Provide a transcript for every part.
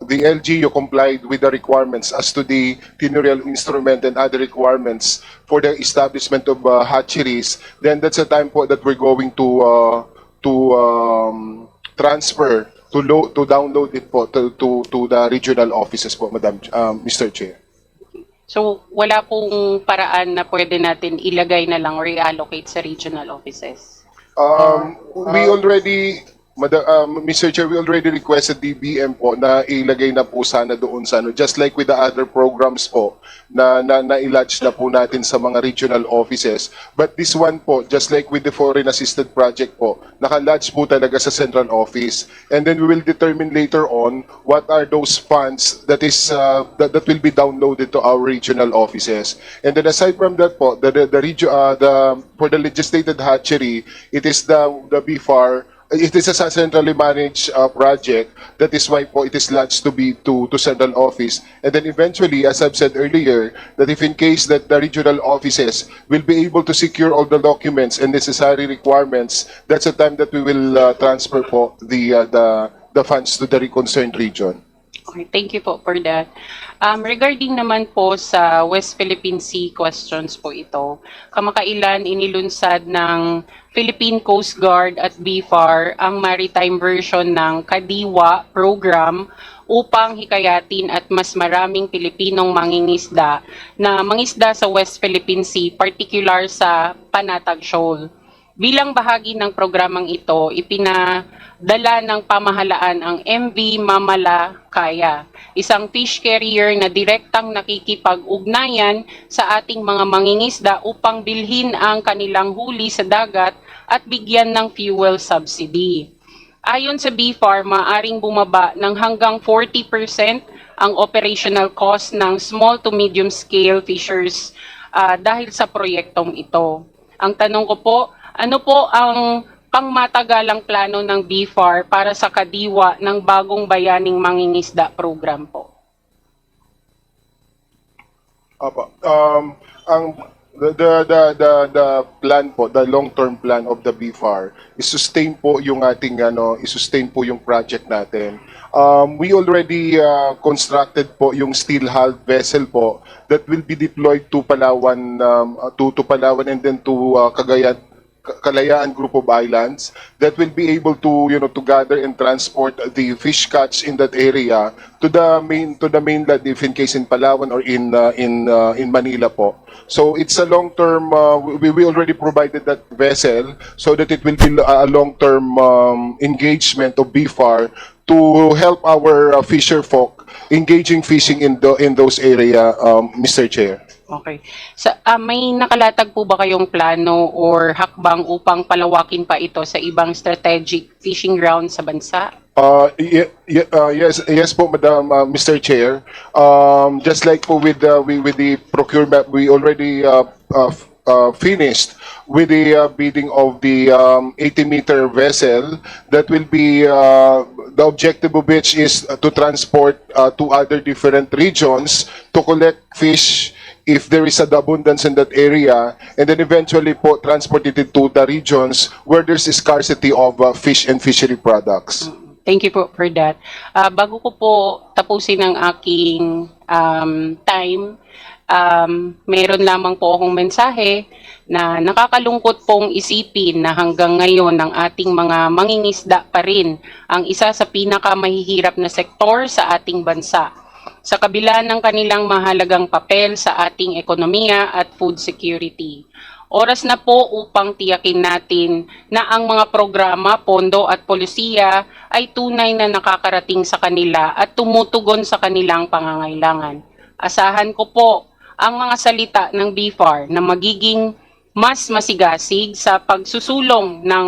the LGU complied with the requirements as to the tenurial instrument and other requirements for the establishment of hatcheries, then that's the time po that we're going to transfer to download it po to the regional offices po, Madam Mr. Chair. So wala pong paraan na pwede natin ilagay na lang or i-allocate sa regional offices? We already, Mr. Chair, we already requested DBM po na ilagay na po sana doon sa ano, just like with the other programs po na i-lodge na po natin sa mga regional offices. But this one po, just like with the foreign assisted project po, naka-lodge po talaga sa central office. And then we will determine later on what are those funds that is that will be downloaded to our regional offices. And then aside from that po, for the legislated hatchery, it is the BFAR. It is a centrally managed project. That is why po it is lodged to central office. And then eventually, as I've said earlier, that if in case that the regional offices will be able to secure all the documents and necessary requirements, that's the time that we will transfer po the funds to the concerned region. Okay, thank you po for that. Regarding naman po sa West Philippine Sea questions po ito, kamakailan inilunsad ng Philippine Coast Guard at BFAR ang maritime version ng Kadiwa program upang hikayatin at mas maraming Pilipinong mangingisda na mangisda sa West Philippine Sea, particular sa Panatag Shoal. Bilang bahagi ng programang ito, ipinadala ng pamahalaan ang MV Mamalakaya, isang fish carrier na direktang nakikipag-ugnayan sa ating mga mangingisda upang bilhin ang kanilang huli sa dagat at bigyan ng fuel subsidy. Ayon sa BFAR, maaring bumaba ng hanggang 40% ang operational cost ng small to medium scale fishers dahil sa proyektong ito. Ang tanong ko po, ano po ang pangmatagalang plano ng BFAR para sa kadiwa ng bagong bayaning mangingisda program po? Opo. The plan po, the long-term plan of the BFAR is sustain po yung ating i-sustain po yung project natin. We already constructed po yung steel hulled vessel po that will be deployed to Palawan to Palawan and then to Kalayaan group of islands that will be able to to gather and transport the fish catch in that area to the mainland if in case in Palawan or in Manila po. So it's a long term we already provided that vessel so that it will be a long term engagement of BFAR to help our fisher folk engaging fishing in those area, Mr. Chair. Okay. May nakalatag po ba kayong plano or hakbang upang palawakin pa ito sa ibang strategic fishing ground sa bansa? Yes po, Madam Mr. Chair. Just like po with the procurement, we already finished with the bidding of the 80-meter vessel that will be the objective of which is to transport to other different regions to collect fish if there is an abundance in that area, and then eventually po transported it to the regions where there's a scarcity of fish and fishery products. Thank you po for that. Bago ko po tapusin ang aking time, meron lamang po akong mensahe na nakakalungkot pong isipin na hanggang ngayon ang ating mga mangingisda pa rin ang isa sa pinakamahihirap na sektor sa ating bansa. Sa kabila ng kanilang mahalagang papel sa ating ekonomiya at food security. Oras na po upang tiyakin natin na ang mga programa, pondo at polisiya ay tunay na nakakarating sa kanila at tumutugon sa kanilang pangangailangan. Asahan ko po ang mga salita ng BFAR na magiging mas masigasig sa pagsusulong ng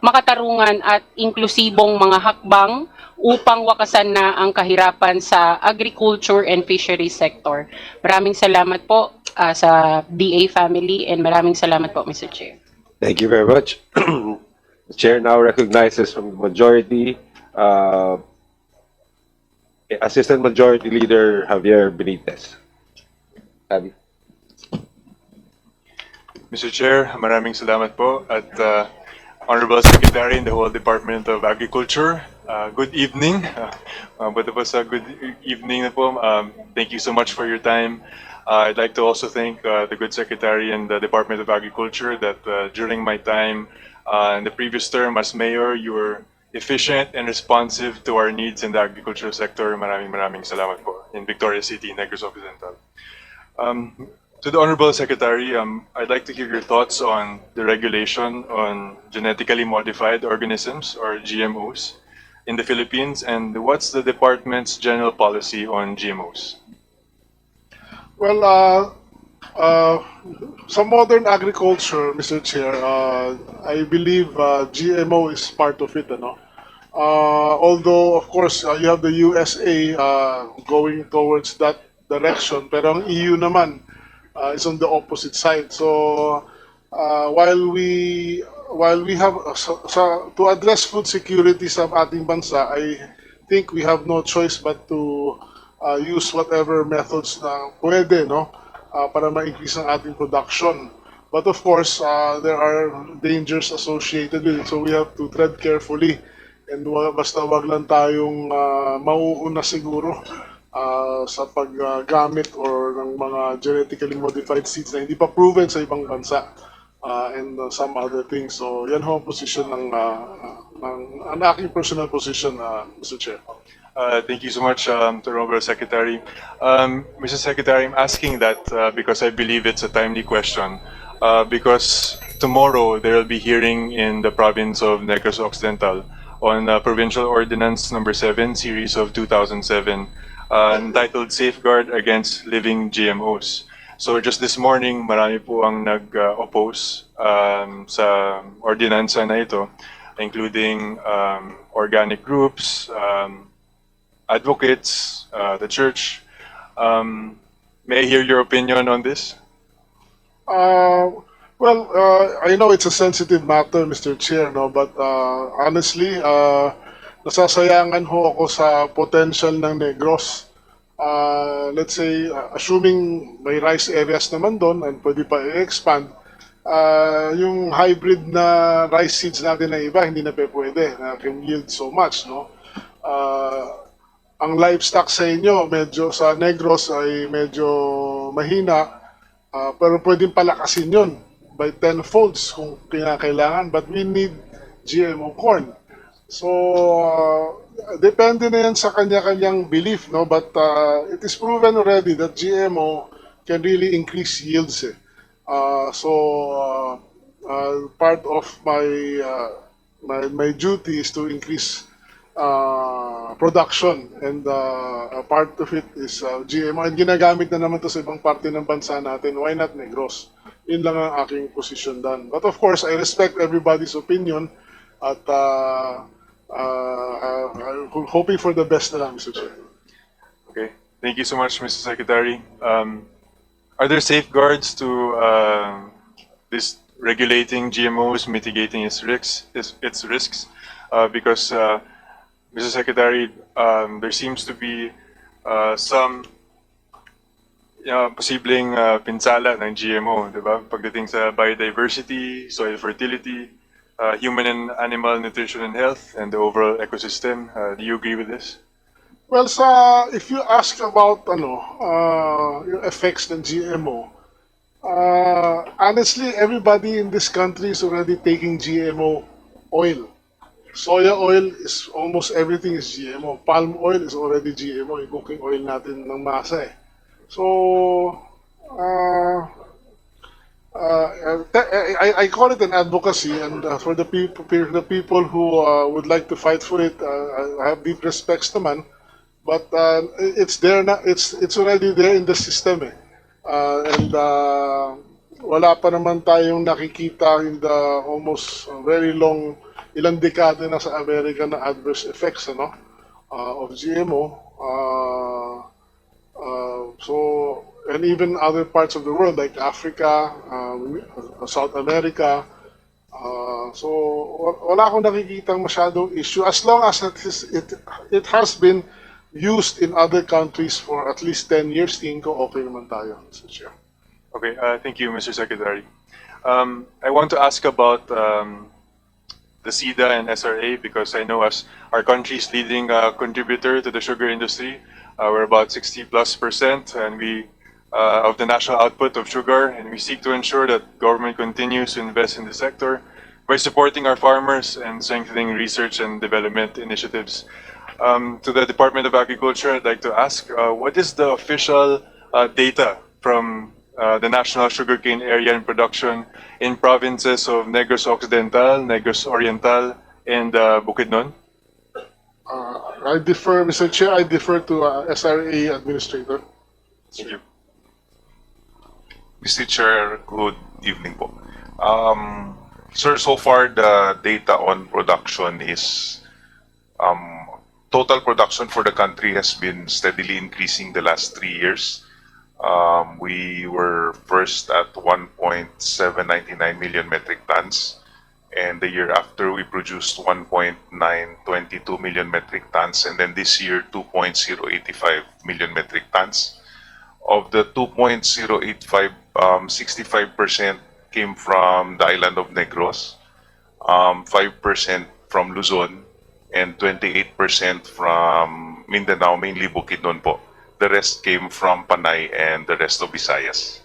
makatarungan at inklusibong mga hakbang upang wakasan na ang kahirapan sa agriculture and fisheries sector. Maraming salamat po sa DA family and maraming salamat po, Mr. Chair. Thank you very much. The Chair now recognizes from the majority, Assistant Majority Leader Javier Benitez. Javi. Mr. Chair, maraming salamat po at Honorable Secretary in the whole Department of Agriculture, Good evening. But it was a good evening na po. Thank you so much for your time. I'd like to also thank the good secretary and the Department of Agriculture that during my time in the previous term as mayor, you were efficient and responsive to our needs in the agricultural sector. Maraming salamat po in Victoria City, Negros Occidental. To the Honorable Secretary, I'd like to hear your thoughts on the regulation on genetically modified organisms, or GMOs, in the Philippines, and what's the department's general policy on GMOs? Well, sa modern agriculture, Mr. Chair, I believe GMO is part of it, ano? Although, of course, you have the USA going towards that direction, pero ang EU naman is on the opposite side. So, while we have to address food security sa ating bansa, I think we have no choice but to use whatever methods na pwede, no, para ma-increase ang ating production. But of course, there are dangers associated with it, so we have to tread carefully. And basta wag lang tayong mauuna siguro sa paggamit or ng mga genetically modified seeds na hindi pa proven sa ibang bansa and some other things. So yan ho ang position ang aking personal position, Mr. Chair. Thank you so much, to Honorable Secretary. Mr. Secretary, I'm asking that because I believe it's a timely question. Because tomorrow there will be hearing in the province of Negros Occidental on Provincial Ordinance Number 7, Series of 2007, entitled Safeguard Against Living GMOs. So just this morning, marami po ang nag-oppose sa ordinansa na ito, including organic groups, advocates, the church. May I hear your opinion on this? Well, I know it's a sensitive matter, Mr. Chair, no, but honestly, nasasayangan ho ako sa potential ng Negros. Let's say, assuming may rice areas naman doon and pwede pa i-expand, yung hybrid na rice seeds natin na iba, hindi na pwede, na can yield so much, no? Ang livestock sa inyo, medyo sa Negros ay medyo mahina, pero pwedeng palakasin yun by 10 folds kung kinakailangan, but we need GMO corn. So, depende na yan sa kanya-kanyang belief, no? But it is proven already that GMO can really increase yields. Part of my duty is to increase production, and a part of it is GMO, and ginagamit na naman to sa ibang parte ng bansa natin. Why not Negros? Yun lang ang aking position done. But of course, I respect everybody's opinion at I'm hoping for the best na lang, Mr. Chair. Okay. Thank you so much, Mr. Secretary. Are there safeguards to this regulating GMOs, mitigating its risks? Because, Mr. Secretary, there seems to be some posibleng pinsala ng GMO, di ba? Pagdating sa biodiversity, soil fertility, human and animal nutrition and health, and the overall ecosystem. Do you agree with this? Well, if you ask about yung effects ng GMO, honestly, everybody in this country is already taking GMO oil. Soya oil is almost everything is GMO. Palm oil is already GMO, yung cooking oil natin ng masa eh. So, I call it an advocacy, and for the people who would like to fight for it, I have deep respects naman. But it's there na, it's already there in the system eh. And wala pa naman tayong nakikita in the almost very long, ilang dekada na sa Amerika na adverse effects of GMO. And even other parts of the world like Africa, South America. So wala akong nakikitang masyadong issue as long as it has been used in other countries for at least 10 years. Tingin ko okay naman tayo, Mr. Chair. Okay, thank you, Mr. Secretary. I want to ask about the SIDA and SRA, because I know as our country's leading contributor to the sugar industry, we're about 60+%, and we of the national output of sugar, and we seek to ensure that government continues to invest in the sector by supporting our farmers and strengthening research and development initiatives. To the Department of Agriculture, I'd like to ask, what is the official data from the National Sugarcane Area and Production in provinces of Negros Occidental, Negros Oriental, and Bukidnon? I defer, Mr. Chair, I defer to SRA Administrator. Thank you. Mr. Chair, good evening po. Sir, so far the data on production is total production for the country has been steadily increasing the last 3 years. We were first at 1.799 million metric tons, and the year after we produced 1.922 million metric tons, and then this year 2.085 million metric tons. Of the 2.085, 65% came from the island of Negros, 5% from Luzon, and 28% from Mindanao, mainly Bukidnon po. The rest came from Panay and the rest of Visayas.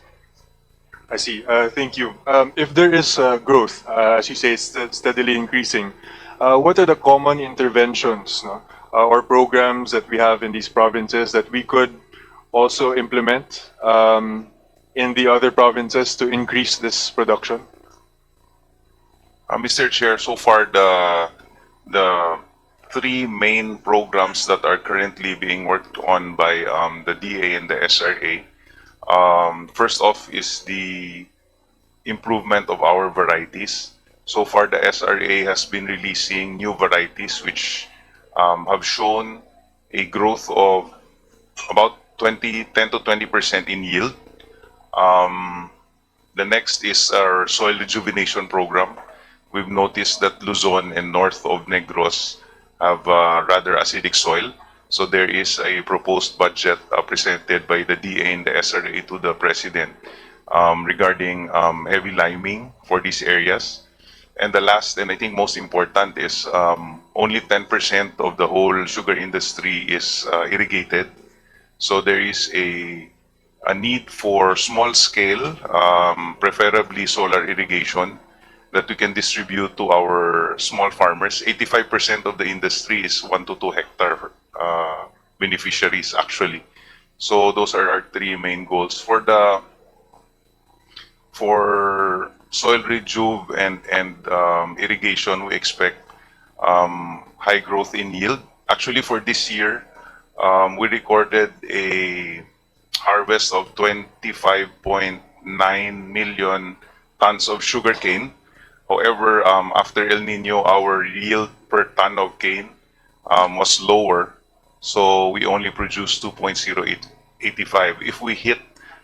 I see. Thank you. If there is growth, as you say, it's steadily increasing, what are the common interventions, no, or programs that we have in these provinces that we could also implement in the other provinces to increase this production? Mr. Chair, so far the three main programs that are currently being worked on by the DA and the SRA. First off is the improvement of our varieties. So far, the SRA has been releasing new varieties which have shown a growth of about 10 to 20% in yield. The next is our soil rejuvenation program. We've noticed that Luzon and north of Negros have rather acidic soil. So there is a proposed budget presented by the DA and the SRA to the President regarding heavy liming for these areas. And the last, and I think most important, is only 10% of the whole sugar industry is irrigated. So there is a need for small scale, preferably solar irrigation, that we can distribute to our small farmers. 85% of the industry is 1 to 2 hectare beneficiaries actually. So those are our three main goals. For soil rejuve and irrigation, we expect high growth in yield. Actually, for this year, we recorded a harvest of 25.9 million tons of sugarcane. However, after El Nino, our yield per ton of cane was lower, so we only produced 2.085. If we hit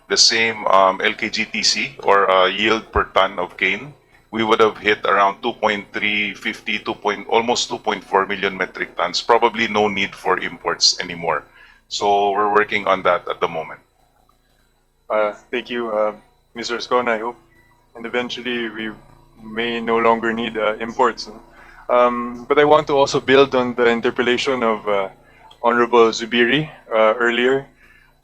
the same LKGTC or yield per ton of cane, we would have hit around 2.350, almost 2.4 million metric tons. Probably no need for imports anymore. So we're working on that at the moment. Thank you, Mr. Escona. I hope, and eventually we may no longer need imports. But I want to also build on the interpellation of Honorable Zubiri earlier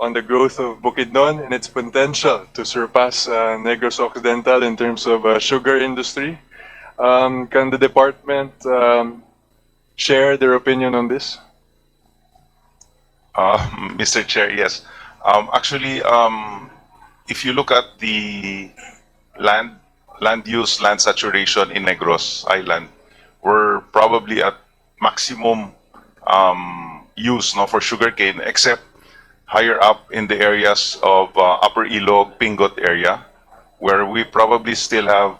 on the growth of Bukidnon and its potential to surpass Negros Occidental in terms of sugar industry. Can the department share their opinion on this? Mr. Chair, yes. Actually, if you look at the land use, land saturation in Negros Island, we're probably at maximum use, no, for sugarcane, except higher up in the areas of Upper Ilog, Pingot area, where we probably still have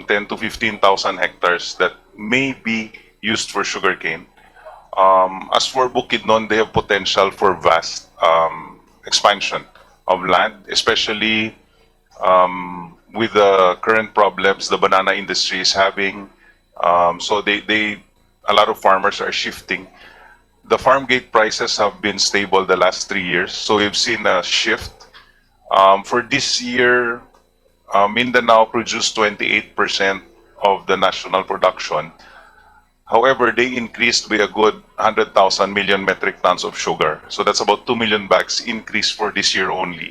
10 to 15,000 hectares that may be used for sugarcane. As for Bukidnon, they have potential for vast expansion of land, especially with the current problems the banana industry is having. So a lot of farmers are shifting. The farm gate prices have been stable the last 3 years, so we've seen a shift. For this year, Mindanao produced 28% of the national production. However, they increased by a good 100,000 million metric tons of sugar. So that's about 2 million bags increase for this year only.